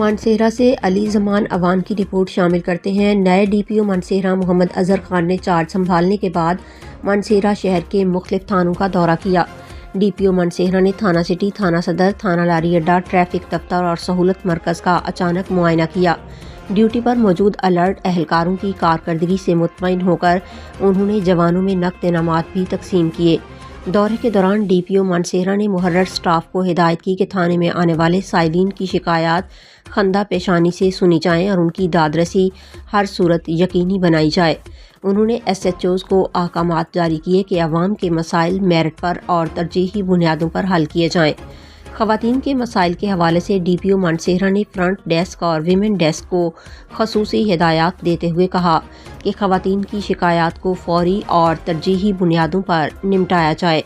مانسہرہ سے علی زمان اوان کی رپورٹ شامل کرتے ہیں۔ نئے ڈی پی او مانسہرہ محمد اظہر خان نے چارج سنبھالنے کے بعد مانسہرہ شہر کے مختلف تھانوں کا دورہ کیا۔ ڈی پی او مانسہرہ نے تھانہ سٹی، تھانہ صدر، تھانہ لاری اڈہ، ٹریفک دفتر اور سہولت مرکز کا اچانک معائنہ کیا۔ ڈیوٹی پر موجود الرٹ اہلکاروں کی کارکردگی سے مطمئن ہو کر انہوں نے جوانوں میں نقد انعامات بھی تقسیم کیے۔ دورے کے دوران ڈی پی او مانسہرہ نے محرر سٹاف کو ہدایت کی کہ تھانے میں آنے والے سائلین کی شکایات خندہ پیشانی سے سنی جائیں اور ان کی دادرسی ہر صورت یقینی بنائی جائے۔ انہوں نے ایس ایچ اوز کو احکامات جاری کیے کہ عوام کے مسائل میرٹ پر اور ترجیحی بنیادوں پر حل کیے جائیں۔ خواتین کے مسائل کے حوالے سے ڈی پی او مانسہرہ نے فرنٹ ڈیسک اور ویمن ڈیسک کو خصوصی ہدایات دیتے ہوئے کہا کہ خواتین کی شکایات کو فوری اور ترجیحی بنیادوں پر نمٹایا جائے۔